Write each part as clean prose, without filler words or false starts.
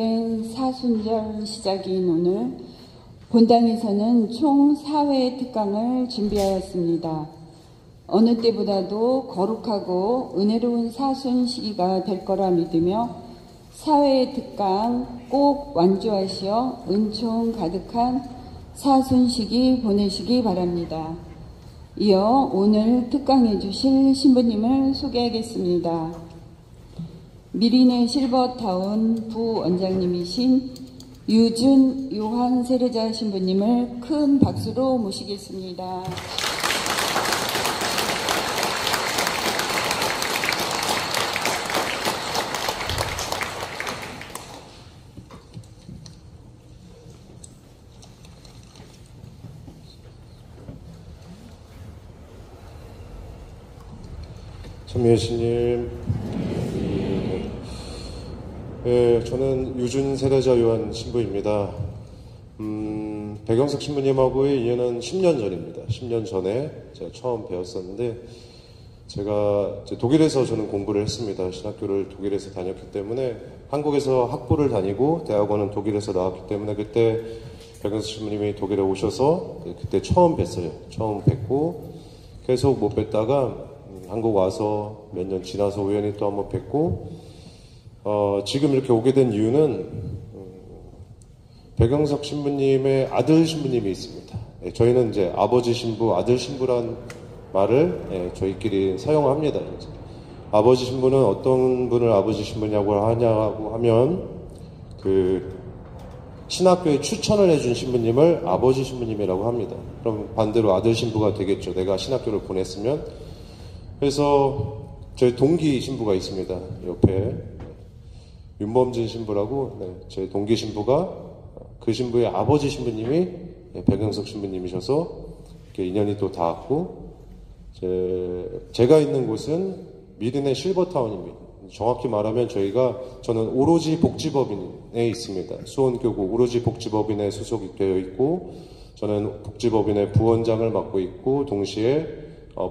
기다렸던 사순절 시작인 오늘 본당에서는 총 4회 특강을 준비하였습니다. 어느 때보다도 거룩하고 은혜로운 사순 시기가 될 거라 믿으며 4회 특강 꼭 완주하시어 은총 가득한 사순 시기 보내시기 바랍니다. 이어 오늘 특강해 주실 신부님을 소개하겠습니다. 미린의 실버타운 부원장님이신 유준 요한 세례자 신부님을 큰 박수로 모시겠습니다. 천미애신님, 저는 유준 세례자 요한 신부입니다. 백영석 신부님하고의 인연은 10년 전입니다. 10년 전에 제가 처음 배웠었는데, 제가 이제 독일에서 저는 공부를 했습니다. 신학교를 독일에서 다녔기 때문에 한국에서 학부를 다니고 대학원은 독일에서 나왔기 때문에 그때 백영석 신부님이 독일에 오셔서 그때 처음 뵀어요. 처음 뵙고 계속 못 뵀다가 한국 와서 몇 년 지나서 우연히 또 한번 뵙고 지금 이렇게 오게 된 이유는 백영석 신부님의 아들 신부님이 있습니다. 저희는 이제 아버지 신부, 아들 신부란 말을 저희끼리 사용합니다. 이제. 아버지 신부는 어떤 분을 아버지 신부냐고 하냐고 하면 그 신학교에 추천을 해준 신부님을 아버지 신부님이라고 합니다. 그럼 반대로 아들 신부가 되겠죠. 내가 신학교를 보냈으면. 그래서 저희 동기 신부가 있습니다. 옆에 윤범진 신부라고 제 동기 신부가 그 신부의 아버지 신부님이 백영석 신부님이셔서 이렇게 인연이 또 닿았고 제가 있는 곳은 미린의 실버타운입니다. 정확히 말하면 저는 오로지 복지법인에 있습니다. 수원교구 오로지 복지법인에 소속이 되어 있고 저는 복지법인의 부원장을 맡고 있고 동시에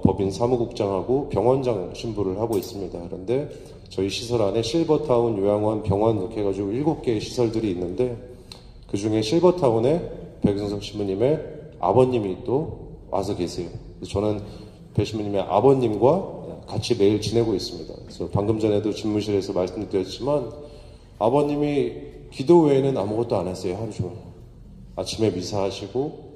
법인 사무국장하고 병원장 신부를 하고 있습니다. 그런데 저희 시설 안에 실버타운, 요양원, 병원 이렇게 해가지고 7개의 시설들이 있는데 그 중에 실버타운에 백영석 신부님의 아버님이 또 와서 계세요. 저는 백 신부님의 아버님과 같이 매일 지내고 있습니다. 그래서 방금 전에도 집무실에서 말씀드렸지만 아버님이 기도 외에는 아무것도 안 했어요. 하루 종일. 아침에 미사하시고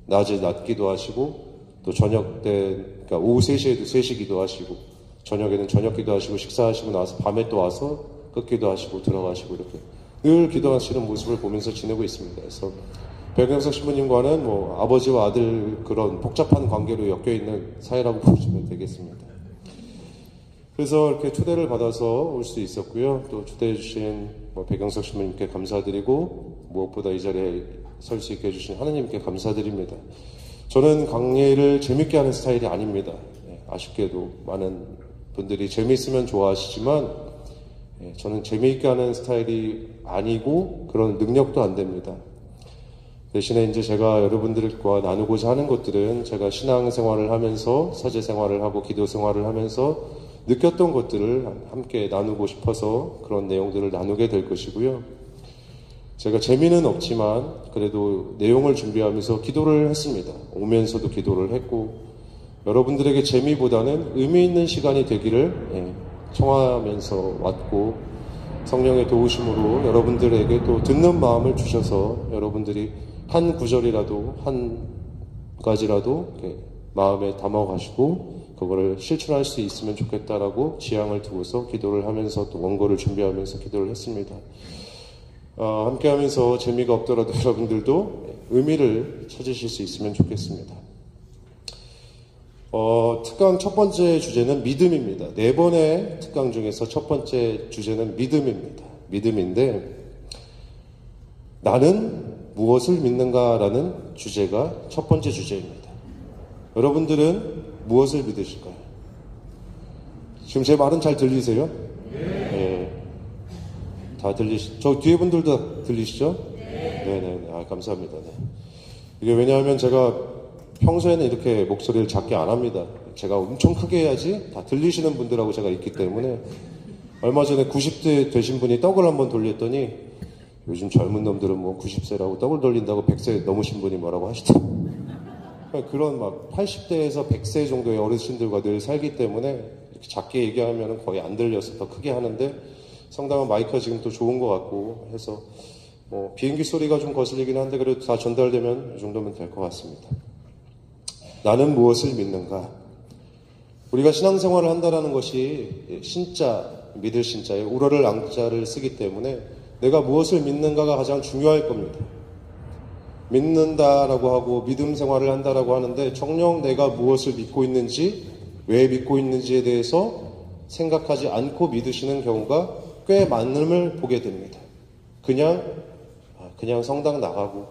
낮에 낮 기도하시고 또 저녁 때, 그러니까 오후 3시에도 3시 기도하시고, 저녁에는 저녁 기도하시고, 식사하시고 나와서 밤에 또 와서 끝기도 하시고, 들어가시고, 이렇게 늘 기도하시는 모습을 보면서 지내고 있습니다. 그래서 백영석 신부님과는 아버지와 아들 그런 복잡한 관계로 엮여있는 사이라고 보시면 되겠습니다. 그래서 이렇게 초대를 받아서 올 수 있었고요. 또 초대해주신 백영석 신부님께 감사드리고, 무엇보다 이 자리에 설 수 있게 해주신 하느님께 감사드립니다. 저는 강의를 재밌게 하는 스타일이 아닙니다. 아쉽게도 많은 분들이 재미있으면 좋아하시지만 저는 재미있게 하는 스타일이 아니고 그런 능력도 안 됩니다. 대신에 이제 제가 여러분들과 나누고자 하는 것들은 제가 신앙생활을 하면서 사제생활을 하고 기도생활을 하면서 느꼈던 것들을 함께 나누고 싶어서 그런 내용들을 나누게 될 것이고요. 제가 재미는 없지만 그래도 내용을 준비하면서 기도를 했습니다. 오면서도 기도를 했고 여러분들에게 재미보다는 의미 있는 시간이 되기를 청하면서 왔고 성령의 도우심으로 여러분들에게 또 듣는 마음을 주셔서 여러분들이 한 구절이라도 한 가지라도 마음에 담아가시고 그거를 실천할 수 있으면 좋겠다라고 지향을 두고서 기도를 하면서 또 원고를 준비하면서 기도를 했습니다. 함께 하면서 재미가 없더라도 여러분들도 의미를 찾으실 수 있으면 좋겠습니다. 특강 첫 번째 주제는 믿음입니다. 4번의 특강 중에서 첫 번째 주제는 믿음입니다. 믿음인데 나는 무엇을 믿는가라는 주제가 첫 번째 주제입니다. 여러분들은 무엇을 믿으실까요? 지금 제 말은 잘 들리세요? 네. 다 저 뒤에 분들도 다 들리시죠? 네네. 감사합니다. 네. 이게 왜냐하면 제가 평소에는 이렇게 목소리를 작게 안 합니다. 제가 엄청 크게 해야지 다 들리시는 분들하고 제가 있기 때문에 얼마 전에 90대 되신 분이 떡을 한번 돌렸더니 요즘 젊은 놈들은 뭐 90세라고 떡을 돌린다고 100세 넘으신 분이 뭐라고 하시더라고요. 그런 막 80대에서 100세 정도의 어르신들과 늘 살기 때문에 이렇게 작게 얘기하면 거의 안 들려서 더 크게 하는데 상당한 마이크가 지금 또 좋은 것 같고 해서 뭐 비행기 소리가 좀 거슬리긴 한데 그래도 다 전달되면 이 정도면 될 것 같습니다. 나는 무엇을 믿는가? 우리가 신앙생활을 한다는 것이 신자, 믿을 신자에 우러를 앙자를 쓰기 때문에 내가 무엇을 믿는가가 가장 중요할 겁니다. 믿는다라고 하고 믿음 생활을 한다라고 하는데 정녕 내가 무엇을 믿고 있는지, 왜 믿고 있는지에 대해서 생각하지 않고 믿으시는 경우가 꽤 많음을 보게 됩니다. 그냥 성당 나가고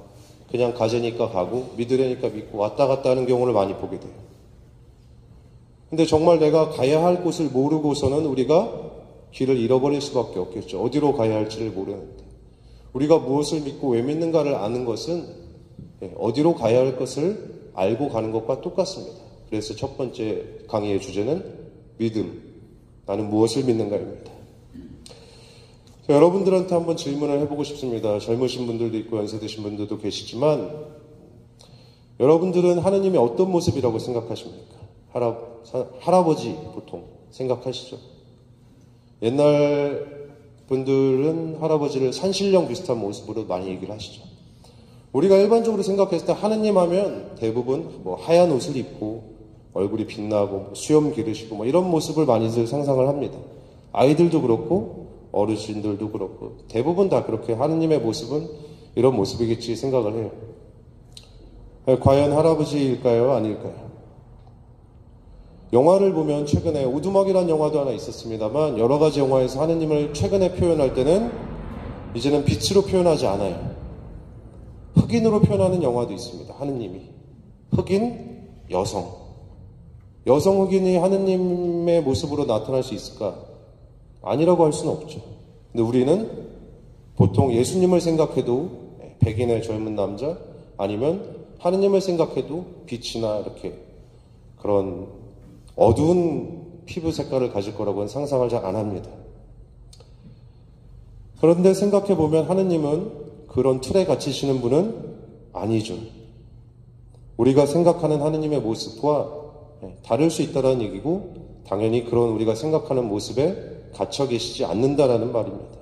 그냥 가재니까 가고 믿으려니까 믿고 왔다 갔다 하는 경우를 많이 보게 돼요. 근데 정말 내가 가야 할 곳을 모르고서는 우리가 길을 잃어버릴 수밖에 없겠죠. 어디로 가야 할지를 모르는데. 우리가 무엇을 믿고 왜 믿는가를 아는 것은 어디로 가야 할 것을 알고 가는 것과 똑같습니다. 그래서 첫 번째 강의의 주제는 믿음. 나는 무엇을 믿는가입니다. 여러분들한테 한번 질문을 해보고 싶습니다. 젊으신 분들도 있고 연세 드신 분들도 계시지만 여러분들은 하느님이 어떤 모습이라고 생각하십니까? 할아버지 보통 생각하시죠? 옛날 분들은 할아버지를 산신령 비슷한 모습으로 많이 얘기를 하시죠. 우리가 일반적으로 생각했을 때 하느님 하면 대부분 뭐 하얀 옷을 입고 얼굴이 빛나고 수염 기르시고 뭐 이런 모습을 많이들 상상을 합니다. 아이들도 그렇고 어르신들도 그렇고 대부분 다 그렇게 하느님의 모습은 이런 모습이겠지 생각을 해요. 과연 할아버지일까요? 아닐까요? 영화를 보면 최근에 오두막이라는 영화도 하나 있었습니다만 여러 가지 영화에서 하느님을 최근에 표현할 때는 이제는 빛으로 표현하지 않아요. 흑인으로 표현하는 영화도 있습니다. 하느님이. 흑인, 여성. 여성 흑인이 하느님의 모습으로 나타날 수 있을까? 아니라고 할 수는 없죠. 근데 우리는 보통 예수님을 생각해도 백인의 젊은 남자 아니면 하느님을 생각해도 빛이나 이렇게 그런 어두운 피부 색깔을 가질 거라고는 상상을 잘 안 합니다. 그런데 생각해보면 하느님은 그런 틀에 갇히시는 분은 아니죠. 우리가 생각하는 하느님의 모습과 다를 수 있다는 얘기고 당연히 그런 우리가 생각하는 모습에 갇혀 계시지 않는다라는 말입니다.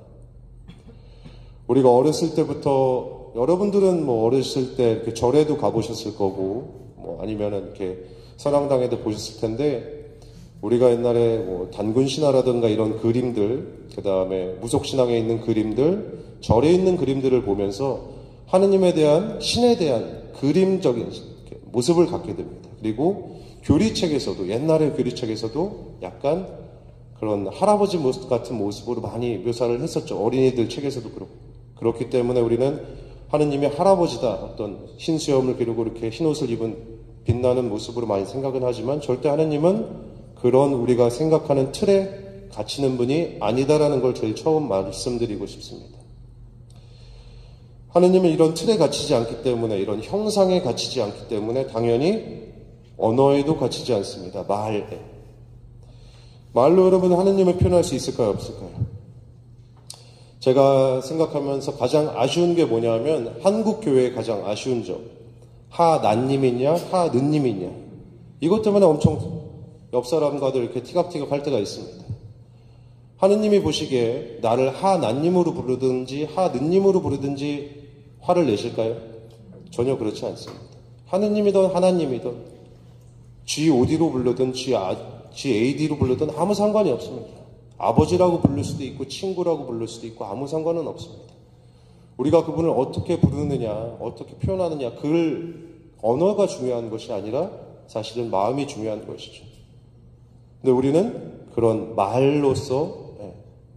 우리가 어렸을 때부터 여러분들은 뭐 어렸을 때 이렇게 절에도 가보셨을 거고 뭐 아니면은 이렇게 선앙당에도 보셨을 텐데 우리가 옛날에 뭐 단군신화라든가 이런 그림들 그 다음에 무속신앙에 있는 그림들 절에 있는 그림들을 보면서 하느님에 대한 신에 대한 그림적인 모습을 갖게 됩니다. 그리고 교리책에서도 옛날의 교리책에서도 약간 그런 할아버지 모습 같은 모습으로 많이 묘사를 했었죠. 어린이들 책에서도 그렇고. 그렇기 때문에 우리는 하느님이 할아버지다 어떤 흰수염을 기르고 이렇게 흰옷을 입은 빛나는 모습으로 많이 생각은 하지만 절대 하느님은 그런 우리가 생각하는 틀에 갇히는 분이 아니다라는 걸 제일 처음 말씀드리고 싶습니다. 하느님은 이런 틀에 갇히지 않기 때문에 이런 형상에 갇히지 않기 때문에 당연히 언어에도 갇히지 않습니다. 말로 여러분 하느님을 표현할 수 있을까요? 없을까요? 제가 생각하면서 가장 아쉬운 게 뭐냐면 한국 교회의 가장 아쉬운 점 하나님이냐 하느님이냐 이것 때문에 엄청 옆 사람과도 이렇게 티격태격 할 때가 있습니다. 하느님이 보시기에 나를 하나님으로 부르든지 하느님으로 부르든지 화를 내실까요? 전혀 그렇지 않습니다. 하느님이든 하나님이든 G.O.D로 부르든 G.A.D로 부르든 아무 상관이 없습니다. 아버지라고 부를 수도 있고 친구라고 부를 수도 있고 아무 상관은 없습니다. 우리가 그분을 어떻게 부르느냐 어떻게 표현하느냐 그 언어가 중요한 것이 아니라 사실은 마음이 중요한 것이죠. 근데 우리는 그런 말로서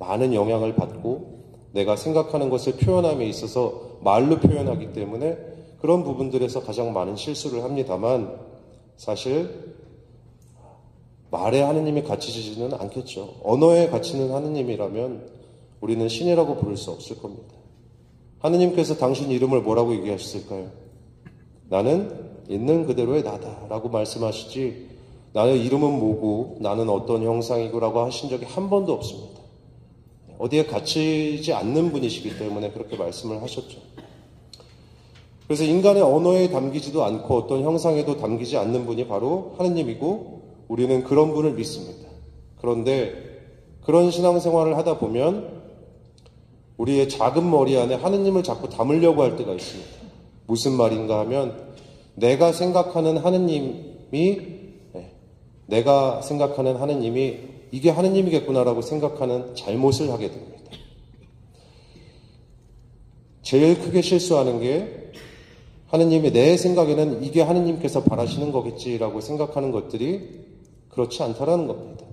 많은 영향을 받고 내가 생각하는 것을 표현함에 있어서 말로 표현하기 때문에 그런 부분들에서 가장 많은 실수를 합니다만 사실 말에 하느님이 갇히지는 않겠죠. 언어에 갇히는 하느님이라면 우리는 신이라고 부를 수 없을 겁니다. 하느님께서 당신 이름을 뭐라고 얘기하셨을까요? 나는 있는 그대로의 나다라고 말씀하시지 나의 이름은 뭐고 나는 어떤 형상이고 라고 하신 적이 한 번도 없습니다. 어디에 갇히지 않는 분이시기 때문에 그렇게 말씀을 하셨죠. 그래서 인간의 언어에 담기지도 않고 어떤 형상에도 담기지 않는 분이 바로 하느님이고 우리는 그런 분을 믿습니다. 그런데 그런 신앙생활을 하다 보면 우리의 작은 머리 안에 하느님을 자꾸 담으려고 할 때가 있습니다. 무슨 말인가 하면 내가 생각하는 하느님이 이게 하느님이겠구나라고 생각하는 잘못을 하게 됩니다. 제일 크게 실수하는 게 하느님이 내 생각에는 이게 하느님께서 바라시는 거겠지라고 생각하는 것들이 그렇지 않다라는 겁니다.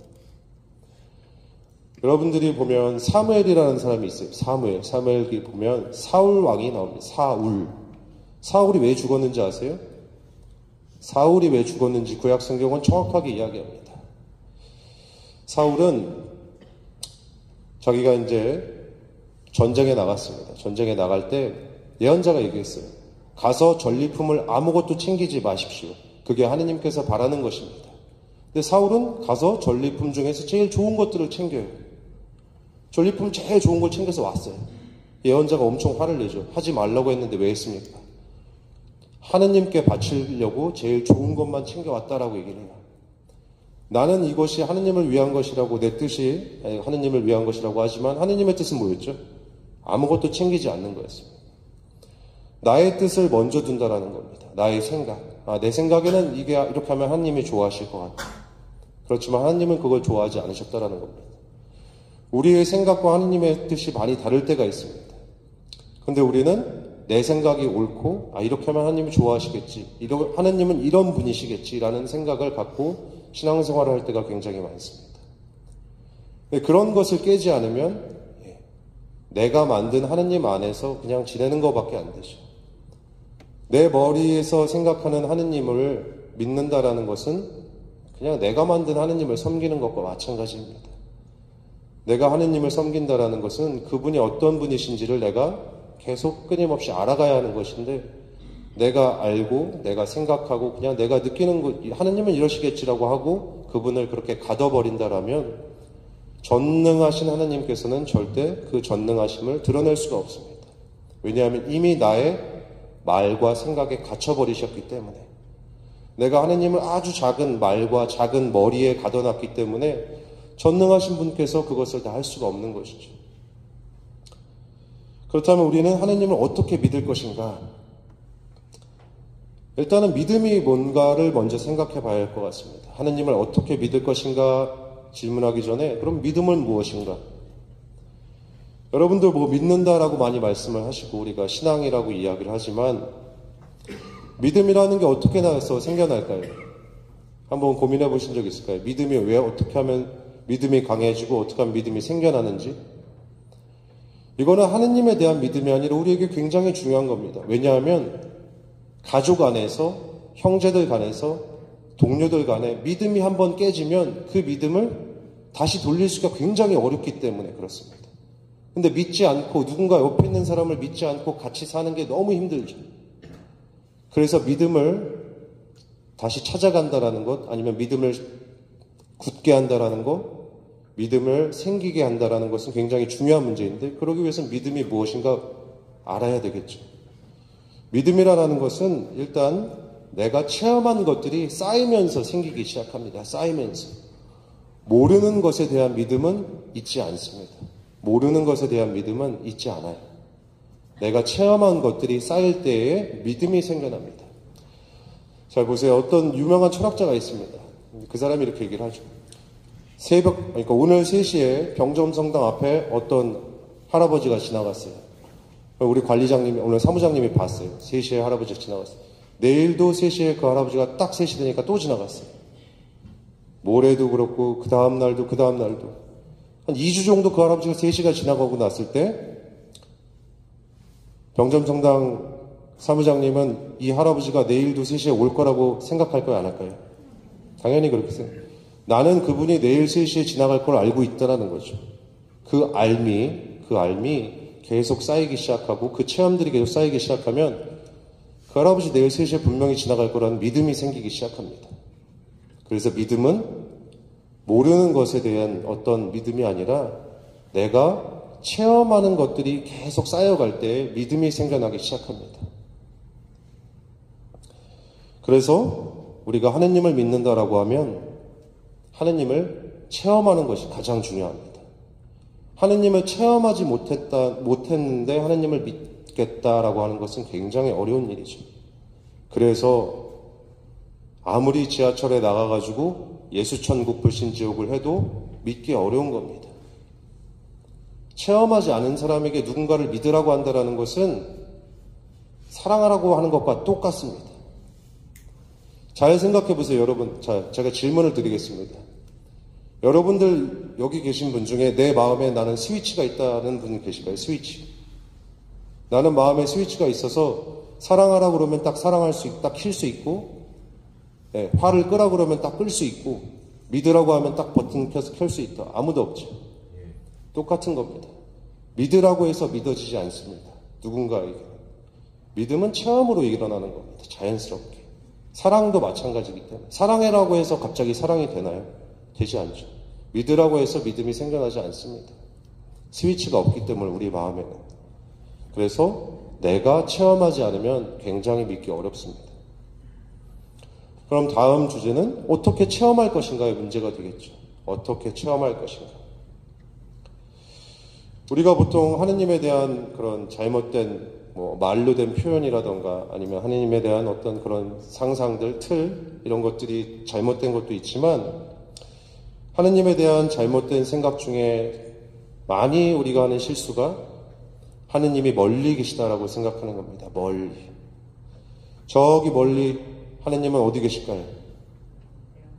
여러분들이 보면 사무엘이라는 사람이 있어요. 사무엘기 보면 사울 왕이 나옵니다. 사울이 왜 죽었는지 아세요? 사울이 왜 죽었는지 구약 성경은 정확하게 이야기합니다. 사울은 자기가 이제 전쟁에 나갔습니다. 전쟁에 나갈 때 예언자가 얘기했어요. 가서 전리품을 아무것도 챙기지 마십시오. 그게 하느님께서 바라는 것입니다. 근데 사울은 가서 전리품 중에서 제일 좋은 것들을 챙겨요. 전리품 제일 좋은 걸 챙겨서 왔어요. 예언자가 엄청 화를 내죠. 하지 말라고 했는데 왜 했습니까? 하느님께 바치려고 제일 좋은 것만 챙겨왔다라고 얘기를 해요. 나는 이것이 하느님을 위한 것이라고 내 뜻이 하느님을 위한 것이라고 하지만 하느님의 뜻은 뭐였죠? 아무것도 챙기지 않는 거였습니다. 나의 뜻을 먼저 둔다라는 겁니다. 나의 생각. 내 생각에는 이게 이렇게 하면 하느님이 좋아하실 것 같아. 그렇지만 하느님은 그걸 좋아하지 않으셨다라는 겁니다. 우리의 생각과 하느님의 뜻이 많이 다를 때가 있습니다. 그런데 우리는 내 생각이 옳고 이렇게 하면 하느님이 좋아하시겠지. 하느님은 이런 분이시겠지라는 생각을 갖고 신앙생활을 할 때가 굉장히 많습니다. 그런 것을 깨지 않으면 내가 만든 하느님 안에서 그냥 지내는 것밖에 안 되죠. 내 머리에서 생각하는 하느님을 믿는다라는 것은 그냥 내가 만든 하느님을 섬기는 것과 마찬가지입니다. 내가 하느님을 섬긴다라는 것은 그분이 어떤 분이신지를 내가 계속 끊임없이 알아가야 하는 것인데 내가 알고 내가 생각하고 그냥 내가 느끼는 것, 하느님은 이러시겠지라고 하고 그분을 그렇게 가둬버린다라면 전능하신 하느님께서는 절대 그 전능하심을 드러낼 수가 없습니다. 왜냐하면 이미 나의 말과 생각에 갇혀버리셨기 때문에 내가 하느님을 아주 작은 말과 작은 머리에 가둬놨기 때문에 전능하신 분께서 그것을 다 할 수가 없는 것이죠. 그렇다면 우리는 하느님을 어떻게 믿을 것인가? 일단은 믿음이 뭔가를 먼저 생각해 봐야 할 것 같습니다. 하느님을 어떻게 믿을 것인가 질문하기 전에 그럼 믿음은 무엇인가? 여러분들 믿는다라고 많이 말씀을 하시고 우리가 신앙이라고 이야기를 하지만 믿음이라는 게 어떻게 나서 생겨날까요? 한번 고민해 보신 적 있을까요? 믿음이 왜 어떻게 하면 믿음이 강해지고 어떻게 하면 믿음이 생겨나는지? 이거는 하느님에 대한 믿음이 아니라 우리에게 굉장히 중요한 겁니다. 왜냐하면 가족 안에서, 형제들 간에서, 동료들 간에 믿음이 한번 깨지면 그 믿음을 다시 돌릴 수가 굉장히 어렵기 때문에 그렇습니다. 근데 믿지 않고 누군가 옆에 있는 사람을 믿지 않고 같이 사는 게 너무 힘들죠. 그래서 믿음을 다시 찾아간다라는 것, 아니면 믿음을 굳게 한다라는 것, 믿음을 생기게 한다라는 것은 굉장히 중요한 문제인데 그러기 위해서는 믿음이 무엇인가 알아야 되겠죠. 믿음이라는 것은 일단 내가 체험한 것들이 쌓이면서 생기기 시작합니다. 쌓이면서. 모르는 것에 대한 믿음은 있지 않습니다. 모르는 것에 대한 믿음은 있지 않아요. 내가 체험한 것들이 쌓일 때에 믿음이 생겨납니다. 잘 보세요. 어떤 유명한 철학자가 있습니다. 그 사람이 이렇게 얘기를 하죠. 그러니까 오늘 3시에 병점성당 앞에 어떤 할아버지가 지나갔어요. 우리 관리장님이, 오늘 사무장님이 봤어요. 3시에 할아버지가 지나갔어요. 내일도 3시에 그 할아버지가 딱 3시 되니까 또 지나갔어요. 모레도 그렇고, 그 다음날도. 한 2주 정도 그 할아버지가 3시가 지나가고 났을 때, 병점성당 사무장님은 이 할아버지가 내일도 3시에 올 거라고 생각할까요, 안 할까요? 당연히 그렇게 생각해요. 나는 그분이 내일 3시에 지나갈 걸 알고 있다는 거죠. 그 알미 계속 쌓이기 시작하고 그 체험들이 계속 쌓이기 시작하면 그 할아버지 내일 3시에 분명히 지나갈 거라는 믿음이 생기기 시작합니다. 그래서 믿음은 모르는 것에 대한 어떤 믿음이 아니라 내가 체험하는 것들이 계속 쌓여갈 때 믿음이 생겨나기 시작합니다. 그래서 우리가 하느님을 믿는다라고 하면 하느님을 체험하는 것이 가장 중요합니다. 하느님을 체험하지 못했는데 하느님을 믿겠다라고 하는 것은 굉장히 어려운 일이죠. 그래서 아무리 지하철에 나가가지고 예수천국 불신지옥을 해도 믿기 어려운 겁니다. 체험하지 않은 사람에게 누군가를 믿으라고 한다는 것은 사랑하라고 하는 것과 똑같습니다. 잘 생각해 보세요, 여러분. 자, 제가 질문을 드리겠습니다. 여러분들 여기 계신 분 중에 내 마음에 나는 스위치가 있다는 분 계실까요? 스위치. 나는 마음에 스위치가 있어서 사랑하라 그러면 딱 사랑할 수 있고, 딱 킬 수 있고, 화를 끄라 그러면 딱 끌 수 있고, 믿으라고 하면 딱 버튼 켜서 켤 수 있다. 아무도 없죠. 똑같은 겁니다. 믿으라고 해서 믿어지지 않습니다. 누군가에게. 믿음은 체험으로 일어나는 겁니다. 자연스럽게. 사랑도 마찬가지이기 때문에. 사랑해라고 해서 갑자기 사랑이 되나요? 되지 않죠. 믿으라고 해서 믿음이 생겨나지 않습니다. 스위치가 없기 때문에 우리 마음에는. 그래서 내가 체험하지 않으면 굉장히 믿기 어렵습니다. 그럼 다음 주제는 어떻게 체험할 것인가의 문제가 되겠죠. 어떻게 체험할 것인가. 우리가 보통 하느님에 대한 그런 잘못된 말로 된 표현이라던가 아니면 하느님에 대한 어떤 그런 상상들, 틀 이런 것들이 잘못된 것도 있지만 하느님에 대한 잘못된 생각 중에 많이 우리가 하는 실수가 하느님이 멀리 계시다라고 생각하는 겁니다. 멀리. 저기 멀리 하느님은 어디 계실까요?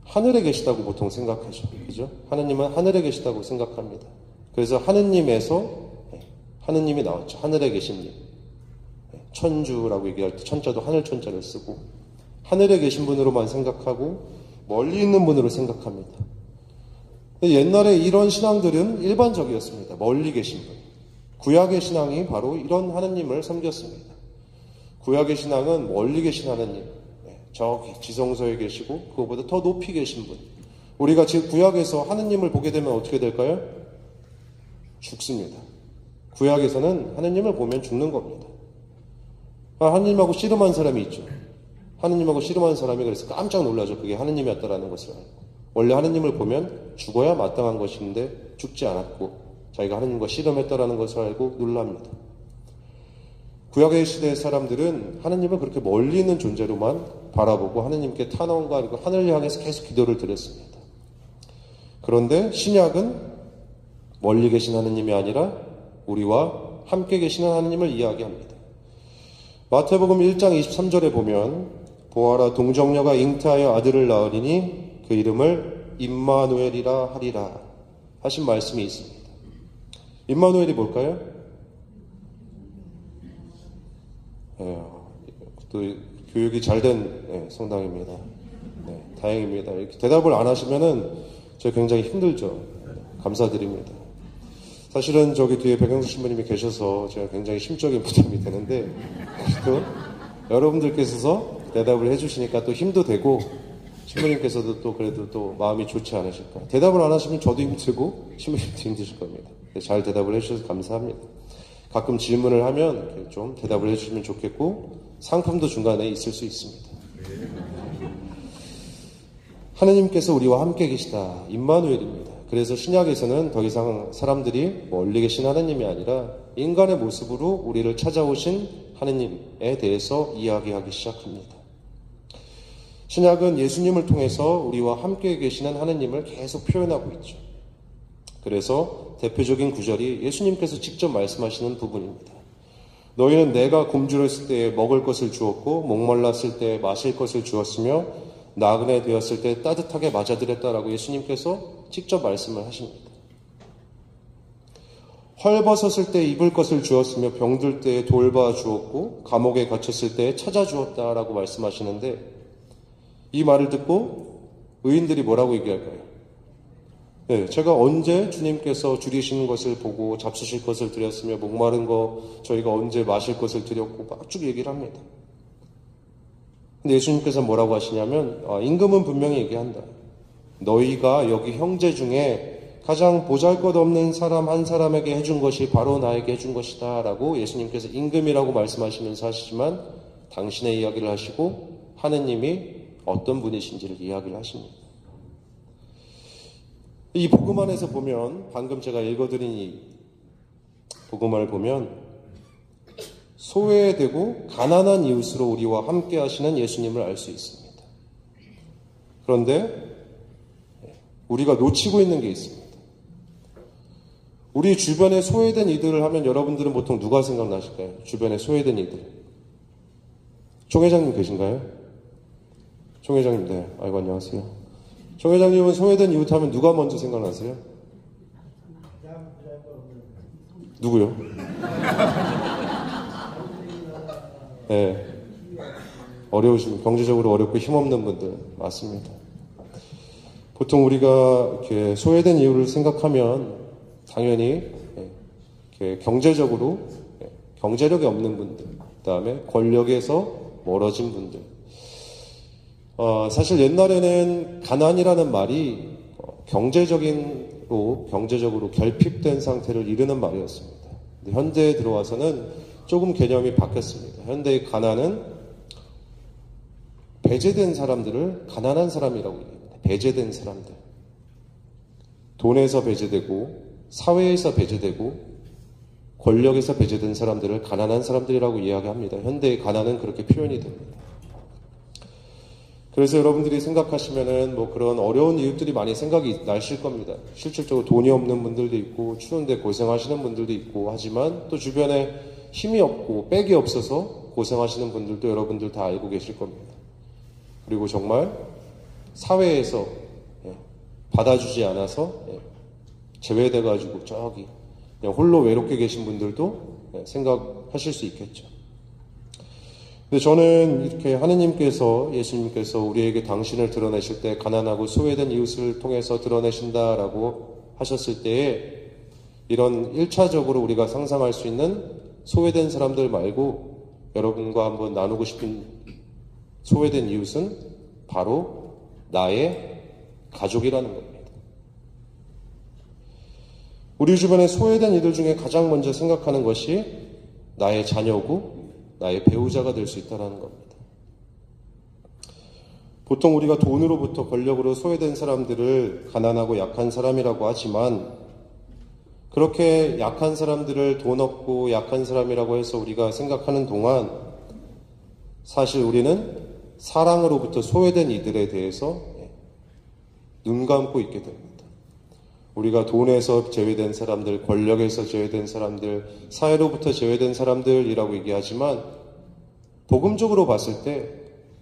하늘에 계시다고 보통 생각하죠. 그죠? 하느님은 하늘에 계시다고 생각합니다. 그래서 하느님에서 하느님이 나왔죠. 하늘에 계신 님. 천주라고 얘기할 때 천자도 하늘 천자를 쓰고 하늘에 계신 분으로만 생각하고 멀리 있는 분으로 생각합니다. 옛날에 이런 신앙들은 일반적이었습니다. 멀리 계신 분. 구약의 신앙이 바로 이런 하느님을 섬겼습니다. 구약의 신앙은 멀리 계신 하느님, 저기 지성소에 계시고 그거보다 더 높이 계신 분. 우리가 지금 구약에서 하느님을 보게 되면 어떻게 될까요? 죽습니다. 구약에서는 하느님을 보면 죽는 겁니다. 하느님하고 씨름한 사람이 있죠. 하느님하고 씨름한 사람이 그래서 깜짝 놀라죠. 그게 하느님이었다라는 것을 알고. 원래 하느님을 보면 죽어야 마땅한 것인데 죽지 않았고 자기가 하느님과 씨름했다라는 것을 알고 놀랍니다. 구약의 시대의 사람들은 하느님을 그렇게 멀리 있는 존재로만 바라보고 하느님께 탄원과 하늘을 향해서 계속 기도를 드렸습니다. 그런데 신약은 멀리 계신 하느님이 아니라 우리와 함께 계시는 하느님을 이야기합니다. 마태복음 1장 23절에 보면 보아라 동정녀가 잉태하여 아들을 낳으리니 그 이름을 임마누엘이라 하리라 하신 말씀이 있습니다. 임마누엘이 뭘까요? 또 교육이 잘된 성당입니다. 네, 다행입니다. 이렇게 대답을 안 하시면은 제가 굉장히 힘들죠. 감사드립니다. 사실은 저기 뒤에 백영수 신부님이 계셔서 제가 굉장히 심적인 부담이 되는데 또 여러분들께서 대답을 해주시니까 또 힘도 되고 신부님께서도 또 그래도 또 마음이 좋지 않으실까. 대답을 안 하시면 저도 힘들고 신부님도 힘드실 겁니다. 잘 대답을 해주셔서 감사합니다. 가끔 질문을 하면 좀 대답을 해주시면 좋겠고 상품도 중간에 있을 수 있습니다. 하느님께서 우리와 함께 계시다. 임마누엘입니다. 그래서 신약에서는 더 이상 사람들이 멀리 계신 하느님이 아니라 인간의 모습으로 우리를 찾아오신 하느님에 대해서 이야기하기 시작합니다. 신약은 예수님을 통해서 우리와 함께 계시는 하느님을 계속 표현하고 있죠. 그래서 대표적인 구절이 예수님께서 직접 말씀하시는 부분입니다. 너희는 내가 굶주렸을 때 먹을 것을 주었고 목말랐을 때 마실 것을 주었으며 나그네 되었을 때 따뜻하게 맞아들였다라고 예수님께서 직접 말씀을 하십니다. 헐벗었을 때 입을 것을 주었으며 병들 때 돌봐 주었고 감옥에 갇혔을 때 찾아 주었다라고 말씀하시는데 이 말을 듣고 의인들이 뭐라고 얘기할까요? 네, 제가 언제 주님께서 줄이시는 것을 보고 잡수실 것을 드렸으며 목마른 거 저희가 언제 마실 것을 드렸고 막 쭉 얘기를 합니다. 근데 예수님께서 뭐라고 하시냐면 임금은 분명히 얘기한다. 너희가 여기 형제 중에 가장 보잘것없는 사람 한 사람에게 해준 것이 바로 나에게 해준 것이다 라고 예수님께서 임금이라고 말씀하시면서 하시지만 당신의 이야기를 하시고 하느님이 어떤 분이신지를 이야기를 하십니다. 이 복음 안에서 보면 방금 제가 읽어드린 이 복음을 보면 소외되고 가난한 이웃으로 우리와 함께 하시는 예수님을 알 수 있습니다. 그런데 우리가 놓치고 있는 게 있습니다. 우리 주변에 소외된 이들을 하면 여러분들은 보통 누가 생각나실까요? 주변에 소외된 이들. 총 회장님 계신가요? 총 회장님, 네. 아이고, 안녕하세요. 총 회장님은 소외된 이웃 하면 누가 먼저 생각나세요? 누구요? 네. 경제적으로 어렵고 힘없는 분들, 맞습니다. 보통 우리가 이렇게 소외된 이유를 생각하면 당연히 경제적으로 경제력이 없는 분들, 그다음에 권력에서 멀어진 분들. 사실 옛날에는 가난이라는 말이 경제적으로 결핍된 상태를 이르는 말이었습니다. 근데 현대에 들어와서는 조금 개념이 바뀌었습니다. 현대의 가난은 배제된 사람들을 가난한 사람이라고 얘기합니다. 배제된 사람들. 돈에서 배제되고 사회에서 배제되고 권력에서 배제된 사람들을 가난한 사람들이라고 이야기합니다. 현대의 가난은 그렇게 표현이 됩니다. 그래서 여러분들이 생각하시면은 뭐 그런 어려운 이웃들이 많이 생각이 나실 겁니다. 실질적으로 돈이 없는 분들도 있고 추운데 고생하시는 분들도 있고 하지만 또 주변에 힘이 없고 백이 없어서 고생하시는 분들도 여러분들 다 알고 계실 겁니다. 그리고 정말 사회에서 받아주지 않아서 제외돼가지고 저기 그냥 홀로 외롭게 계신 분들도 생각하실 수 있겠죠. 근데 저는 이렇게 하느님께서, 예수님께서 우리에게 당신을 드러내실 때 가난하고 소외된 이웃을 통해서 드러내신다라고 하셨을 때에 이런 1차적으로 우리가 상상할 수 있는 소외된 사람들 말고 여러분과 한번 나누고 싶은 소외된 이웃은 바로 나의 가족이라는 겁니다. 우리 주변에 소외된 이들 중에 가장 먼저 생각하는 것이 나의 자녀고 나의 배우자가 될 수 있다는 겁니다. 보통 우리가 돈으로부터 권력으로 소외된 사람들을 가난하고 약한 사람이라고 하지만 그렇게 약한 사람들을 돈 없고 약한 사람이라고 해서 우리가 생각하는 동안 사실 우리는 사랑으로부터 소외된 이들에 대해서 눈 감고 있게 됩니다. 우리가 돈에서 제외된 사람들, 권력에서 제외된 사람들, 사회로부터 제외된 사람들이라고 얘기하지만 복음적으로 봤을 때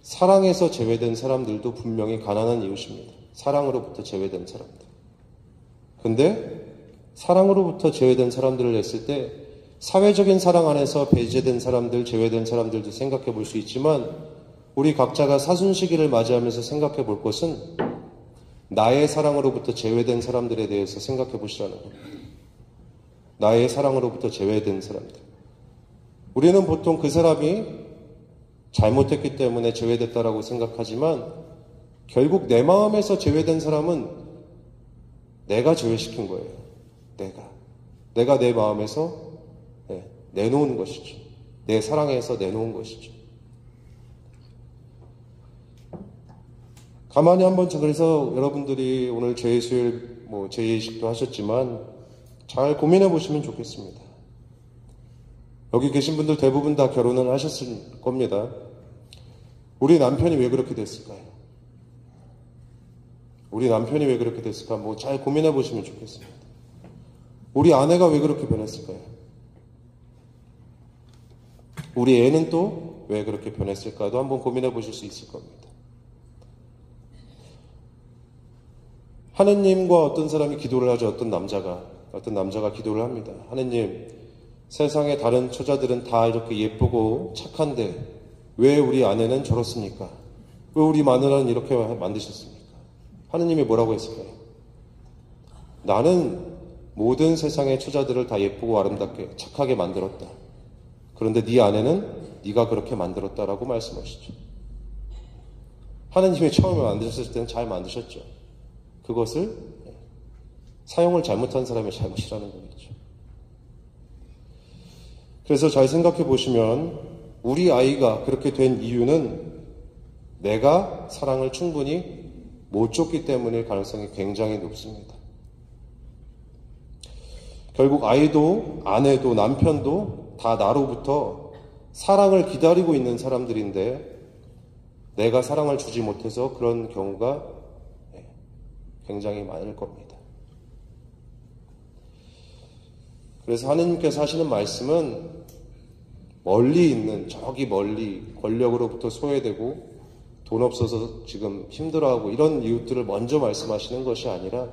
사랑에서 제외된 사람들도 분명히 가난한 이웃입니다. 사랑으로부터 제외된 사람들. 근데 사랑으로부터 제외된 사람들을 했을 때 사회적인 사랑 안에서 배제된 사람들, 제외된 사람들도 생각해 볼 수 있지만 우리 각자가 사순시기를 맞이하면서 생각해 볼 것은 나의 사랑으로부터 제외된 사람들에 대해서 생각해 보시라는 겁니다. 나의 사랑으로부터 제외된 사람들. 우리는 보통 그 사람이 잘못했기 때문에 제외됐다라고 생각하지만 결국 내 마음에서 제외된 사람은 내가 제외시킨 거예요. 내가 내 마음에서 내놓은 것이죠. 내 사랑에서 내놓은 것이죠. 가만히 한번 그래서 여러분들이 오늘 제수일 제의식도 하셨지만 잘 고민해 보시면 좋겠습니다. 여기 계신 분들 대부분 다 결혼을 하셨을 겁니다. 우리 남편이 왜 그렇게 됐을까요? 우리 남편이 왜 그렇게 됐을까? 잘 고민해 보시면 좋겠습니다. 우리 아내가 왜 그렇게 변했을까요? 우리 애는 또 왜 그렇게 변했을까도 한번 고민해 보실 수 있을 겁니다. 하느님과 어떤 사람이 기도를 하죠. 어떤 남자가 기도를 합니다. 하느님, 세상의 다른 처자들은 다 이렇게 예쁘고 착한데 왜 우리 아내는 저렇습니까? 왜 우리 마누라는 이렇게 만드셨습니까? 하느님이 뭐라고 했을까요? 나는 모든 세상의 처자들을 다 예쁘고 아름답게 착하게 만들었다. 그런데 네 아내는 네가 그렇게 만들었다라고 말씀하시죠. 하느님이 처음에 만드셨을 때는 잘 만드셨죠. 그것을 사용을 잘못한 사람의 잘못이라는 거겠죠. 그래서 잘 생각해 보시면 우리 아이가 그렇게 된 이유는 내가 사랑을 충분히 못 줬기 때문일 가능성이 굉장히 높습니다. 결국 아이도 아내도 남편도 다 나로부터 사랑을 기다리고 있는 사람들인데 내가 사랑을 주지 못해서 그런 경우가 굉장히 많을 겁니다. 그래서 하느님께서 하시는 말씀은 멀리 있는 저기 멀리 권력으로부터 소외되고 돈 없어서 지금 힘들어하고 이런 이웃들을 먼저 말씀하시는 것이 아니라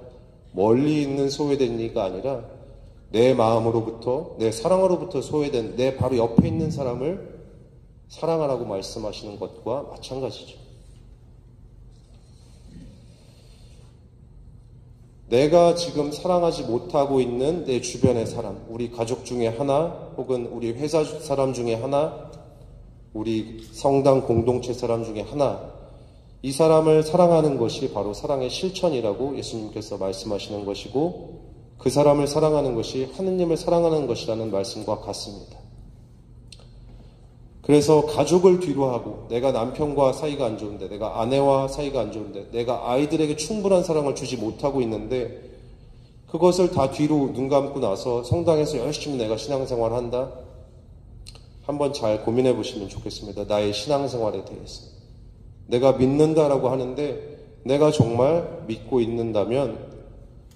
멀리 있는 소외된 이가 아니라 내 마음으로부터 내 사랑으로부터 소외된 내 바로 옆에 있는 사람을 사랑하라고 말씀하시는 것과 마찬가지죠. 내가 지금 사랑하지 못하고 있는 내 주변의 사람, 우리 가족 중에 하나, 혹은 우리 회사 사람 중에 하나, 우리 성당 공동체 사람 중에 하나, 이 사람을 사랑하는 것이 바로 사랑의 실천이라고 예수님께서 말씀하시는 것이고, 그 사람을 사랑하는 것이 하느님을 사랑하는 것이라는 말씀과 같습니다. 그래서 가족을 뒤로 하고 내가 남편과 사이가 안 좋은데, 내가 아내와 사이가 안 좋은데, 내가 아이들에게 충분한 사랑을 주지 못하고 있는데 그것을 다 뒤로 눈 감고 나서 성당에서 열심히 내가 신앙생활을 한다? 한번 잘 고민해 보시면 좋겠습니다. 나의 신앙생활에 대해서. 내가 믿는다라고 하는데 내가 정말 믿고 있는다면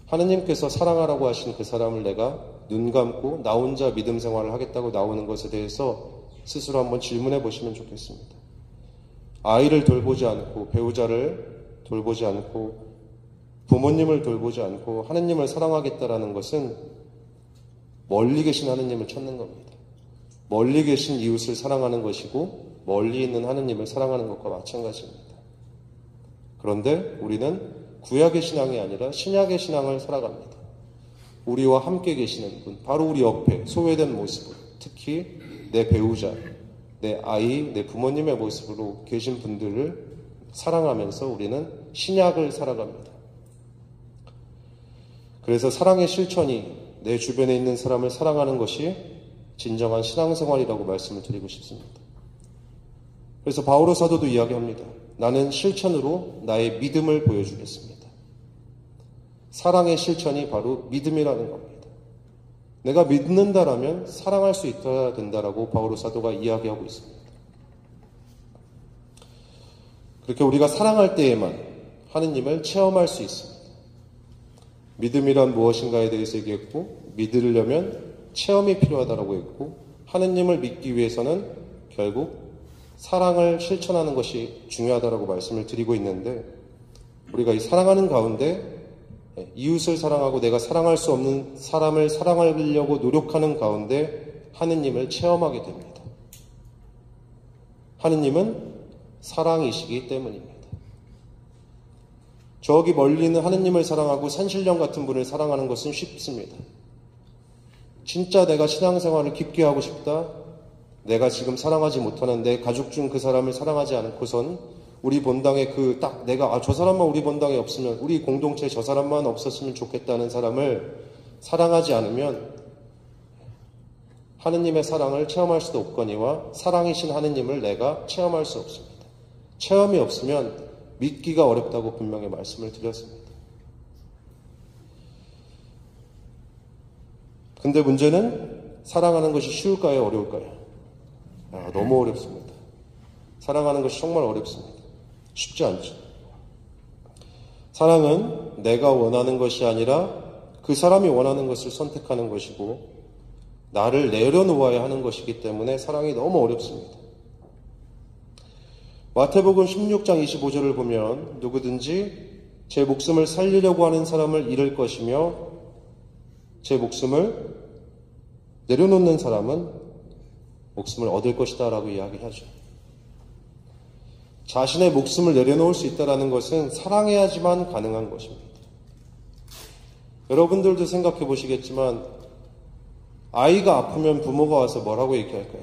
하느님께서 사랑하라고 하신 그 사람을 내가 눈 감고 나 혼자 믿음 생활을 하겠다고 나오는 것에 대해서 스스로 한번 질문해 보시면 좋겠습니다. 아이를 돌보지 않고 배우자를 돌보지 않고 부모님을 돌보지 않고 하느님을 사랑하겠다라는 것은 멀리 계신 하느님을 찾는 겁니다. 멀리 계신 이웃을 사랑하는 것이고 멀리 있는 하느님을 사랑하는 것과 마찬가지입니다. 그런데 우리는 구약의 신앙이 아니라 신약의 신앙을 살아갑니다. 우리와 함께 계시는 분, 바로 우리 옆에 소외된 모습으로, 특히 내 배우자, 내 아이, 내 부모님의 모습으로 계신 분들을 사랑하면서 우리는 신약을 살아갑니다. 그래서 사랑의 실천이 내 주변에 있는 사람을 사랑하는 것이 진정한 신앙생활이라고 말씀을 드리고 싶습니다. 그래서 바오로 사도도 이야기합니다. 나는 실천으로 나의 믿음을 보여주겠습니다. 사랑의 실천이 바로 믿음이라는 겁니다. 내가 믿는다라면 사랑할 수 있어야 된다라고 바오로 사도가 이야기하고 있습니다. 그렇게 우리가 사랑할 때에만 하느님을 체험할 수 있습니다. 믿음이란 무엇인가에 대해서 얘기했고, 믿으려면 체험이 필요하다라고 했고, 하느님을 믿기 위해서는 결국 사랑을 실천하는 것이 중요하다라고 말씀을 드리고 있는데, 우리가 이 사랑하는 가운데 이웃을 사랑하고 내가 사랑할 수 없는 사람을 사랑하려고 노력하는 가운데 하느님을 체험하게 됩니다. 하느님은 사랑이시기 때문입니다. 저기 멀리 있는 하느님을 사랑하고 산신령 같은 분을 사랑하는 것은 쉽습니다. 진짜 내가 신앙생활을 깊게 하고 싶다, 내가 지금 사랑하지 못하는 내 가족 중 그 사람을 사랑하지 않고선 우리 본당에 내가 저 사람만 우리 본당에 없으면, 우리 공동체에 저 사람만 없었으면 좋겠다는 사람을 사랑하지 않으면 하느님의 사랑을 체험할 수도 없거니와 사랑이신 하느님을 내가 체험할 수 없습니다. 체험이 없으면 믿기가 어렵다고 분명히 말씀을 드렸습니다. 근데 문제는 사랑하는 것이 쉬울까요? 어려울까요? 너무 어렵습니다. 사랑하는 것이 정말 어렵습니다. 쉽지 않죠. 사랑은 내가 원하는 것이 아니라 그 사람이 원하는 것을 선택하는 것이고 나를 내려놓아야 하는 것이기 때문에 사랑이 너무 어렵습니다. 마태복음 16장 25절을 보면 누구든지 제 목숨을 살리려고 하는 사람을 잃을 것이며 제 목숨을 내려놓는 사람은 목숨을 얻을 것이다 라고 이야기하죠. 자신의 목숨을 내려놓을 수 있다는 것은 사랑해야지만 가능한 것입니다. 여러분들도 생각해 보시겠지만 아이가 아프면 부모가 와서 뭐라고 얘기할까요?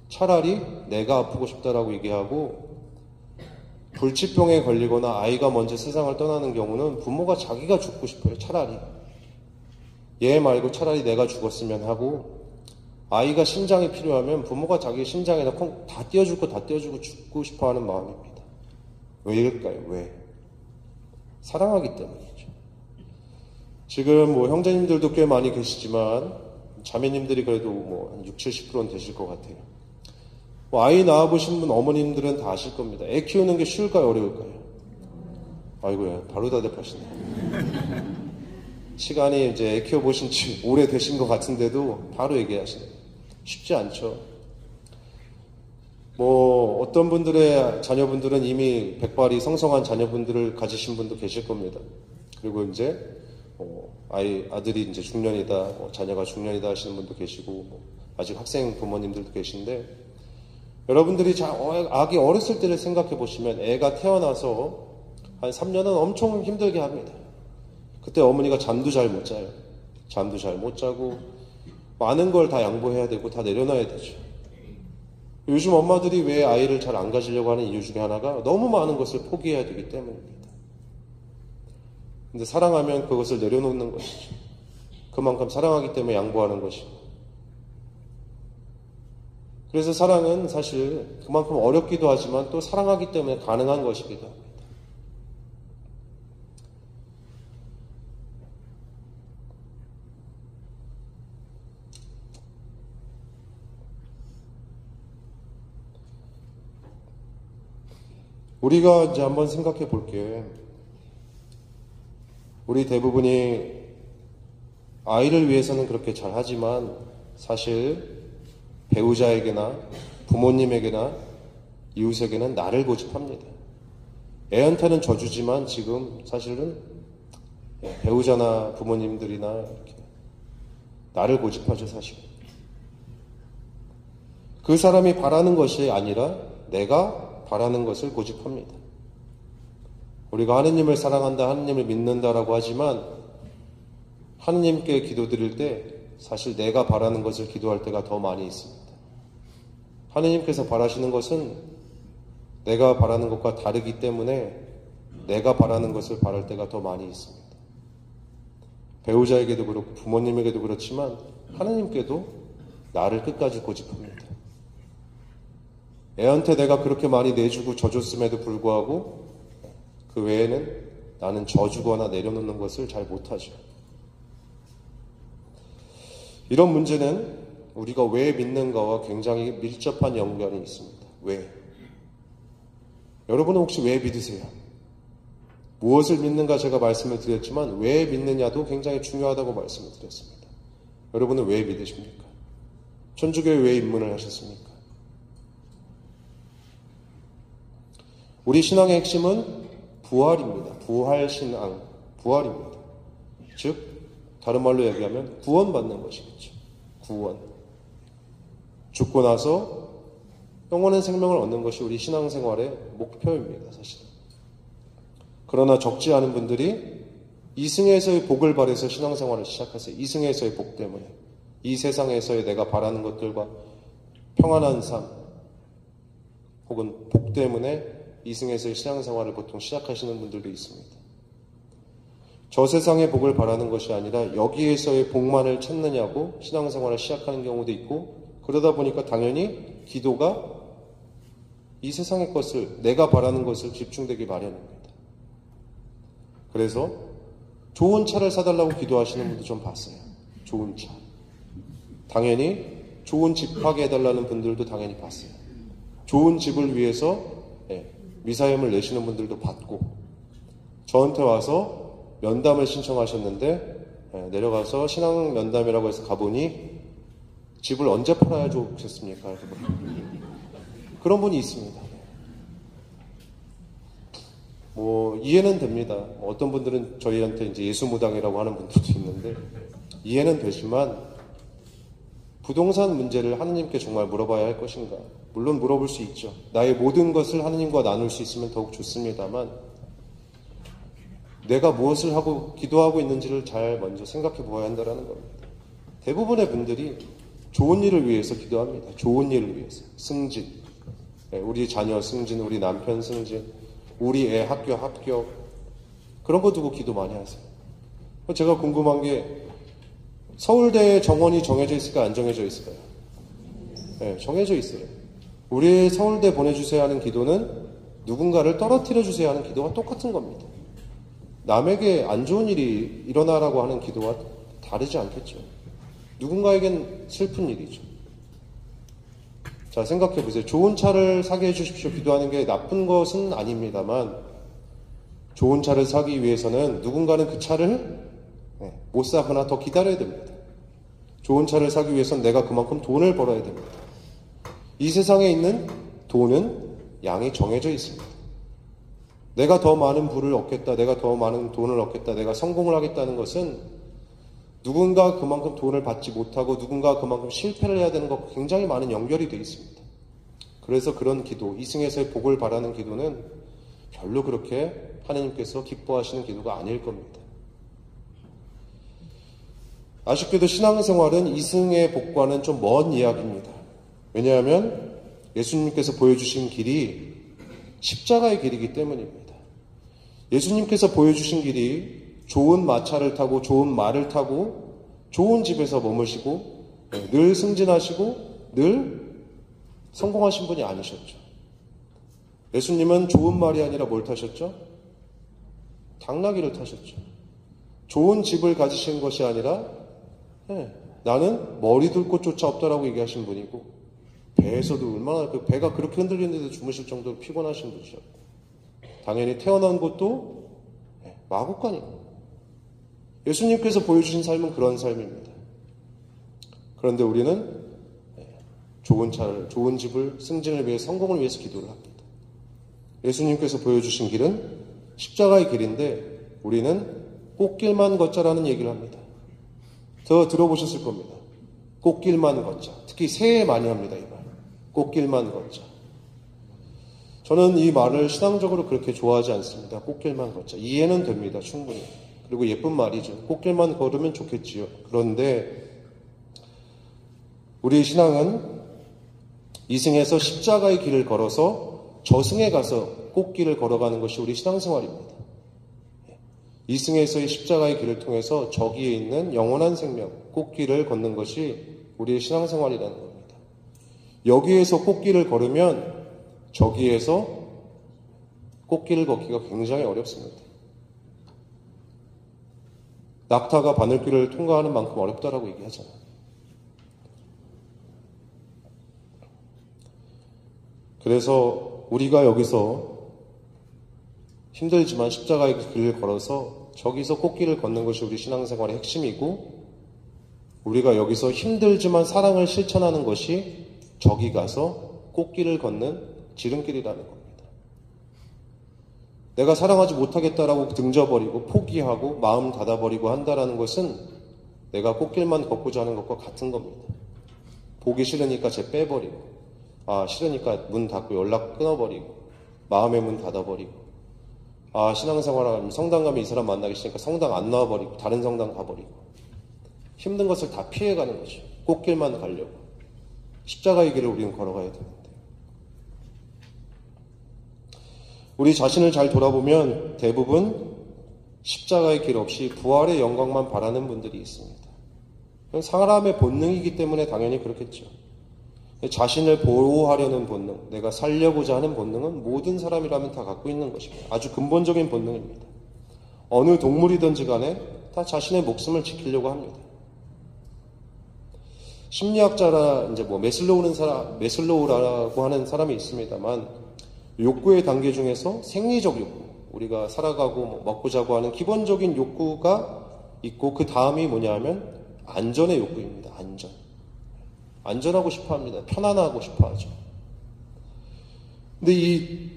차라리 내가 아프고 싶다라고 얘기하고, 불치병에 걸리거나 아이가 먼저 세상을 떠나는 경우는 부모가 자기가 죽고 싶어요. 차라리. 얘 말고 차라리 내가 죽었으면 하고, 아이가 심장이 필요하면 부모가 자기 심장에다 다 띄워주고 죽고 싶어하는 마음입니다. 왜일까요? 왜? 사랑하기 때문이죠. 지금 뭐 형제님들도 꽤 많이 계시지만 자매님들이 그래도 뭐 한 60, 70%는 되실 것 같아요. 뭐 아이 낳아보신 분 어머님들은 다 아실 겁니다. 애 키우는 게 쉬울까요? 어려울까요? 아이고야, 바로 대답하시네요. 시간이 이제 애 키워보신 지 오래 되신 것 같은데도 바로 얘기하시네요. 쉽지 않죠. 뭐 어떤 분들의 자녀분들은 이미 백발이 성성한 자녀분들을 가지신 분도 계실 겁니다. 그리고 이제 아들이 이제 중년이다, 자녀가 중년이다 하시는 분도 계시고, 아직 학생 부모님들도 계신데, 여러분들이 아기 어렸을 때를 생각해 보시면 애가 태어나서 한 3년은 엄청 힘들게 합니다. 그때 어머니가 잠도 잘 못 자요. 잠도 잘 못 자고 많은 걸 다 양보해야 되고 다 내려놔야 되죠. 요즘 엄마들이 왜 아이를 잘 안 가지려고 하는 이유 중에 하나가 너무 많은 것을 포기해야 되기 때문입니다. 근데 사랑하면 그것을 내려놓는 것이죠. 그만큼 사랑하기 때문에 양보하는 것이고. 그래서 사랑은 사실 그만큼 어렵기도 하지만 또 사랑하기 때문에 가능한 것이기도 합니다. 우리가 이제 한번 생각해 볼게요. 우리 대부분이 아이를 위해서는 그렇게 잘 하지만 사실 배우자에게나 부모님에게나 이웃에게는 나를 고집합니다. 애한테는 져주지만 지금 사실은 배우자나 부모님들이나 이렇게 나를 고집하죠, 사실. 그 사람이 바라는 것이 아니라 내가 바라는 것을 고집합니다. 우리가 하느님을 사랑한다, 하느님을 믿는다라고 하지만 하느님께 기도드릴 때 사실 내가 바라는 것을 기도할 때가 더 많이 있습니다. 하느님께서 바라시는 것은 내가 바라는 것과 다르기 때문에 내가 바라는 것을 바랄 때가 더 많이 있습니다. 배우자에게도 그렇고 부모님에게도 그렇지만 하느님께도 나를 끝까지 고집합니다. 애한테 내가 그렇게 많이 내주고 져줬음에도 불구하고 그 외에는 나는 져주거나 내려놓는 것을 잘 못하죠. 이런 문제는 우리가 왜 믿는가와 굉장히 밀접한 연관이 있습니다. 왜? 여러분은 혹시 왜 믿으세요? 무엇을 믿는가 제가 말씀을 드렸지만 왜 믿느냐도 굉장히 중요하다고 말씀을 드렸습니다. 여러분은 왜 믿으십니까? 천주교에 왜 입문을 하셨습니까? 우리 신앙의 핵심은 부활입니다. 부활신앙, 부활입니다. 즉 다른 말로 얘기하면 구원받는 것이겠죠. 구원. 죽고 나서 영원한 생명을 얻는 것이 우리 신앙생활의 목표입니다. 사실. 그러나 적지 않은 분들이 이승에서의 복을 바라서 신앙생활을 시작하세요. 이승에서의 복 때문에. 이 세상에서의 내가 바라는 것들과 평안한 삶 혹은 복 때문에 이승에서의 신앙생활을 보통 시작하시는 분들도 있습니다. 저 세상의 복을 바라는 것이 아니라 여기에서의 복만을 찾느냐고 신앙생활을 시작하는 경우도 있고, 그러다 보니까 당연히 기도가 이 세상의 것을, 내가 바라는 것을 집중되기 마련입니다. 그래서 좋은 차를 사달라고 기도하시는 분도 좀 봤어요. 좋은 차. 당연히 좋은 집 하게 해달라는 분들도 당연히 봤어요. 좋은 집을 위해서 미사임을 내시는 분들도 봤고, 저한테 와서 면담을 신청하셨는데 내려가서 신앙 면담이라고 해서 가보니 집을 언제 팔아야 좋겠습니까? 그런 분이 있습니다. 뭐 이해는 됩니다. 어떤 분들은 저희한테 이제 예수무당이라고 하는 분들도 있는데 이해는 되지만 부동산 문제를 하느님께 정말 물어봐야 할 것인가? 물론 물어볼 수 있죠. 나의 모든 것을 하느님과 나눌 수 있으면 더욱 좋습니다만 내가 무엇을 하고 기도하고 있는지를 잘 먼저 생각해 보아야 한다는 겁니다. 대부분의 분들이 좋은 일을 위해서 기도합니다. 좋은 일을 위해서. 승진. 우리 자녀 승진, 우리 남편 승진, 우리 애 학교 합격. 그런 거 두고 기도 많이 하세요. 제가 궁금한 게 서울대 정원이 정해져 있을까요? 안 정해져 있을까요? 네, 정해져 있어요. 우리 서울대 보내주세요 하는 기도는 누군가를 떨어뜨려 주세요 하는 기도와 똑같은 겁니다. 남에게 안 좋은 일이 일어나라고 하는 기도와 다르지 않겠죠. 누군가에겐 슬픈 일이죠. 자, 생각해 보세요. 좋은 차를 사게 해주십시오. 기도하는 게 나쁜 것은 아닙니다만, 좋은 차를 사기 위해서는 누군가는 그 차를 못 사거나 더 기다려야 됩니다. 좋은 차를 사기 위해서는 내가 그만큼 돈을 벌어야 됩니다. 이 세상에 있는 돈은 양이 정해져 있습니다. 내가 더 많은 부를 얻겠다, 내가 더 많은 돈을 얻겠다, 내가 성공을 하겠다는 것은 누군가 그만큼 돈을 받지 못하고 누군가 그만큼 실패를 해야 되는 것과 굉장히 많은 연결이 되어 있습니다. 그래서 그런 기도, 이승에서의 복을 바라는 기도는 별로 그렇게 하나님께서 기뻐하시는 기도가 아닐 겁니다. 아쉽게도 신앙생활은 이승의 복과는 좀 먼 이야기입니다. 왜냐하면 예수님께서 보여주신 길이 십자가의 길이기 때문입니다. 예수님께서 보여주신 길이 좋은 마차를 타고 좋은 말을 타고 좋은 집에서 머무시고 늘 승진하시고 늘 성공하신 분이 아니셨죠. 예수님은 좋은 말이 아니라 뭘 타셨죠? 당나귀를 타셨죠. 좋은 집을 가지신 것이 아니라 나는 머리 둘 곳조차 없다라고 얘기하신 분이고, 배에서도 얼마나 그 배가 그렇게 흔들리는데도 주무실 정도로 피곤하신 분이죠. 당연히 태어난 곳도 마구간이고, 예수님께서 보여주신 삶은 그런 삶입니다. 그런데 우리는 좋은 차를, 좋은 집을, 승진을 위해, 성공을 위해서 기도를 합니다. 예수님께서 보여주신 길은 십자가의 길인데 우리는 꽃길만 걷자라는 얘기를 합니다. 더 들어보셨을 겁니다. 꽃길만 걷자. 특히 새해 많이 합니다, 이 말. 꽃길만 걷자. 저는 이 말을 신앙적으로 그렇게 좋아하지 않습니다. 꽃길만 걷자. 이해는 됩니다, 충분히. 그리고 예쁜 말이죠. 꽃길만 걸으면 좋겠지요. 그런데 우리의 신앙은 이승에서 십자가의 길을 걸어서 저승에 가서 꽃길을 걸어가는 것이 우리 신앙생활입니다. 이승에서의 십자가의 길을 통해서 저기에 있는 영원한 생명, 꽃길을 걷는 것이 우리의 신앙생활이라는 겁니다. 여기에서 꽃길을 걸으면 저기에서 꽃길을 걷기가 굉장히 어렵습니다. 낙타가 바늘길을 통과하는 만큼 어렵다라고 얘기하잖아요. 그래서 우리가 여기서 힘들지만 십자가의 길을 걸어서 저기서 꽃길을 걷는 것이 우리 신앙생활의 핵심이고, 우리가 여기서 힘들지만 사랑을 실천하는 것이 저기 가서 꽃길을 걷는 지름길이라는 겁니다. 내가 사랑하지 못하겠다라고 등져버리고 포기하고 마음 닫아버리고 한다라는 것은 내가 꽃길만 걷고자 하는 것과 같은 겁니다. 보기 싫으니까 쟤 빼버리고, 싫으니까 문 닫고 연락 끊어버리고, 마음의 문 닫아버리고, 신앙생활하면 성당 가면 이 사람 만나기 싫으니까 성당 안 나와버리고 다른 성당 가버리고, 힘든 것을 다 피해가는 거죠. 꽃길만 가려고. 십자가의 길을 우리는 걸어가야 되는데, 우리 자신을 잘 돌아보면 대부분 십자가의 길 없이 부활의 영광만 바라는 분들이 있습니다. 사람의 본능이기 때문에 당연히 그렇겠죠. 자신을 보호하려는 본능, 내가 살려고자 하는 본능은 모든 사람이라면 다 갖고 있는 것입니다. 아주 근본적인 본능입니다. 어느 동물이든지 간에 다 자신의 목숨을 지키려고 합니다. 심리학자라 이제 메슬로우라고 하는 사람이 있습니다만, 욕구의 단계 중에서 생리적 욕구, 우리가 살아가고 먹고 자고 하는 기본적인 욕구가 있고, 그 다음이 뭐냐면 안전의 욕구입니다. 안전하고 싶어 합니다. 편안하고 싶어 하죠. 근데 이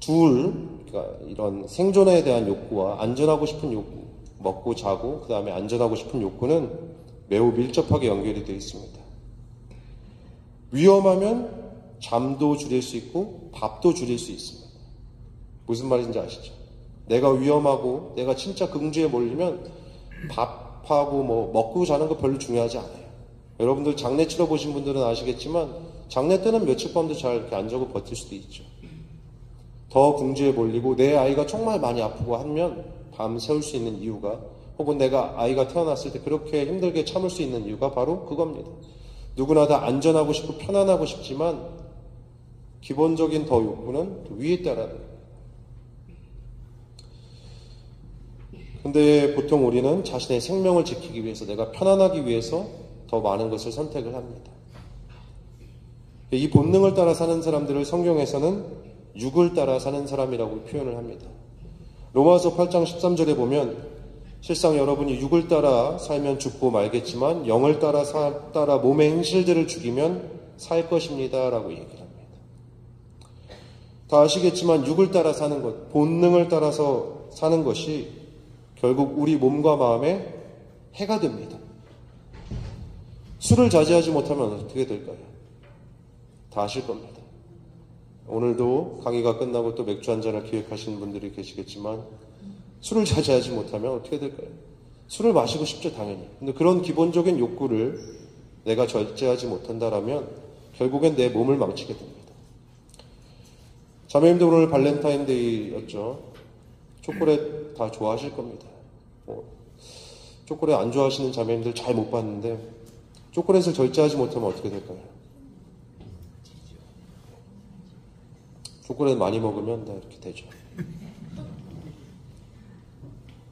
그러니까 이런 생존에 대한 욕구와 안전하고 싶은 욕구, 먹고 자고 그 다음에 안전하고 싶은 욕구는 매우 밀접하게 연결이 되어 있습니다. 위험하면 잠도 줄일 수 있고 밥도 줄일 수 있습니다. 무슨 말인지 아시죠? 내가 위험하고 내가 진짜 긍지에 몰리면 밥하고 먹고 자는 거 별로 중요하지 않아요. 여러분들 장례 치러보신 분들은 아시겠지만 장례 때는 며칠 밤도 잘 이렇게 안 자고 버틸 수도 있죠. 더 궁지에 몰리고 내 아이가 정말 많이 아프고 하면 밤 새울 수 있는 이유가 혹은 내가 아이가 태어났을 때 그렇게 힘들게 참을 수 있는 이유가 바로 그겁니다. 누구나 다 안전하고 싶고 편안하고 싶지만 기본적인 더 욕구는 위에 따라는 거예요. 근데 보통 우리는 자신의 생명을 지키기 위해서, 내가 편안하기 위해서 더 많은 것을 선택을 합니다. 이 본능을 따라 사는 사람들을 성경에서는 육을 따라 사는 사람이라고 표현을 합니다. 로마서 8장 13절에 보면 실상 여러분이 육을 따라 살면 죽고 말겠지만 영을 따라 몸의 행실들을 죽이면 살 것입니다 라고 얘기를 합니다. 다 아시겠지만 육을 따라 사는 것, 본능을 따라서 사는 것이 결국 우리 몸과 마음에 해가 됩니다. 술을 자제하지 못하면 어떻게 될까요? 다 아실 겁니다. 오늘도 강의가 끝나고 또 맥주 한 잔을 기획하시는 분들이 계시겠지만 술을 자제하지 못하면 어떻게 될까요? 술을 마시고 싶죠, 당연히. 근데 그런 기본적인 욕구를 내가 절제하지 못한다라면 결국엔 내 몸을 망치게 됩니다. 자매님들 오늘 발렌타인데이였죠. 초콜릿 다 좋아하실 겁니다. 초콜릿 안 좋아하시는 자매님들 잘 못 봤는데 초콜릿을 절제하지 못하면 어떻게 될까요? 초콜릿 많이 먹으면 다 이렇게 되죠.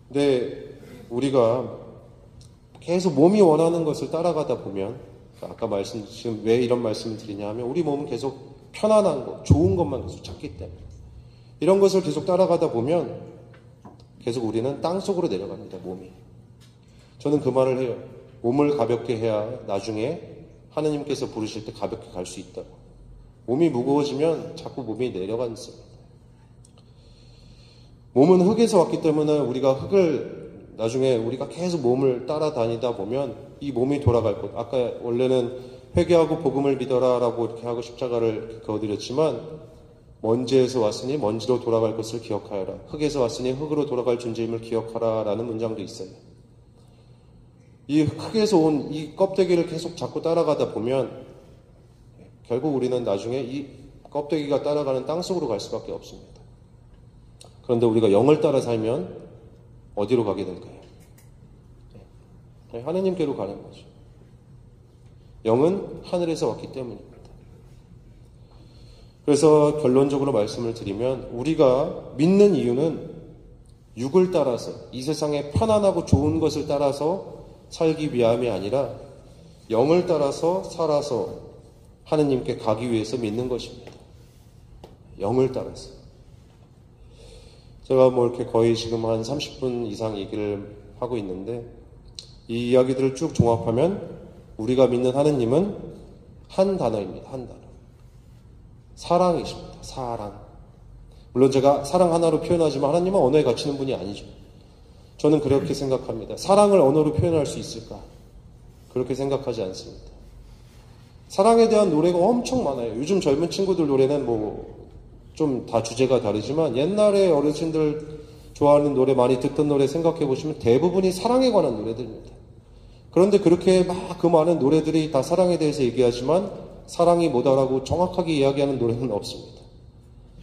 근데 우리가 계속 몸이 원하는 것을 따라가다 보면, 아까 지금 왜 이런 말씀을 드리냐 하면 우리 몸은 계속 편안한 것, 좋은 것만 계속 찾기 때문에 이런 것을 계속 따라가다 보면 계속 우리는 땅속으로 내려갑니다. 몸이. 저는 그 말을 해요. 몸을 가볍게 해야 나중에 하느님께서 부르실 때 가볍게 갈 수 있다고. 몸이 무거워지면 자꾸 몸이 내려간습니다. 몸은 흙에서 왔기 때문에 우리가 흙을 나중에 우리가 계속 몸을 따라다니다 보면 이 몸이 돌아갈 것. 아까 원래는 회개하고 복음을 믿어라 라고 이렇게 하고 십자가를 그어드렸지만 먼지에서 왔으니 먼지로 돌아갈 것을 기억하여라. 흙에서 왔으니 흙으로 돌아갈 존재임을 기억하라 라는 문장도 있어요. 이 흙에서 온 이 껍데기를 계속 자꾸 따라가다 보면 결국 우리는 나중에 이 껍데기가 따라가는 땅속으로 갈 수밖에 없습니다. 그런데 우리가 영을 따라 살면 어디로 가게 될까요? 하느님께로 가는 거죠. 영은 하늘에서 왔기 때문입니다. 그래서 결론적으로 말씀을 드리면 우리가 믿는 이유는 육을 따라서, 이 세상에 편안하고 좋은 것을 따라서 살기 위함이 아니라 영을 따라서 살아서 하느님께 가기 위해서 믿는 것입니다. 영을 따라서. 제가 이렇게 거의 지금 한 30분 이상 얘기를 하고 있는데 이 이야기들을 쭉 종합하면 우리가 믿는 하느님은 한 단어입니다. 한 단어. 사랑이십니다. 사랑. 물론 제가 사랑 하나로 표현하지만 하나님은 언어에 갇히는 분이 아니죠. 저는 그렇게 생각합니다. 사랑을 언어로 표현할 수 있을까? 그렇게 생각하지 않습니다. 사랑에 대한 노래가 엄청 많아요. 요즘 젊은 친구들 노래는 좀 다 주제가 다르지만 옛날에 어르신들 좋아하는 노래, 많이 듣던 노래 생각해 보시면 대부분이 사랑에 관한 노래들입니다. 그런데 그렇게 막 그 많은 노래들이 다 사랑에 대해서 얘기하지만 사랑이 뭐다라고 정확하게 이야기하는 노래는 없습니다.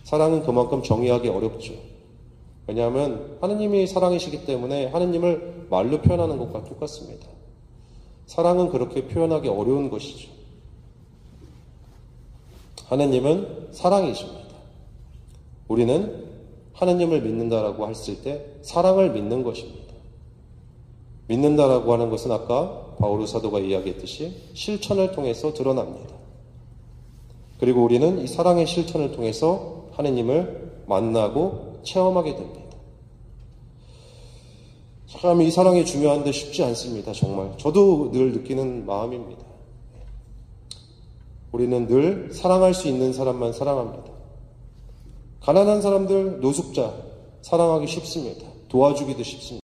사랑은 그만큼 정의하기 어렵죠. 왜냐하면 하느님이 사랑이시기 때문에 하느님을 말로 표현하는 것과 똑같습니다. 사랑은 그렇게 표현하기 어려운 것이죠. 하느님은 사랑이십니다. 우리는 하느님을 믿는다라고 했을 때 사랑을 믿는 것입니다. 믿는다라고 하는 것은 아까 바오로 사도가 이야기했듯이 실천을 통해서 드러납니다. 그리고 우리는 이 사랑의 실천을 통해서 하느님을 만나고 체험하게 됩니다. 참 이 사랑이 중요한데 쉽지 않습니다. 정말. 저도 늘 느끼는 마음입니다. 우리는 늘 사랑할 수 있는 사람만 사랑합니다. 가난한 사람들, 노숙자 사랑하기 쉽습니다. 도와주기도 쉽습니다.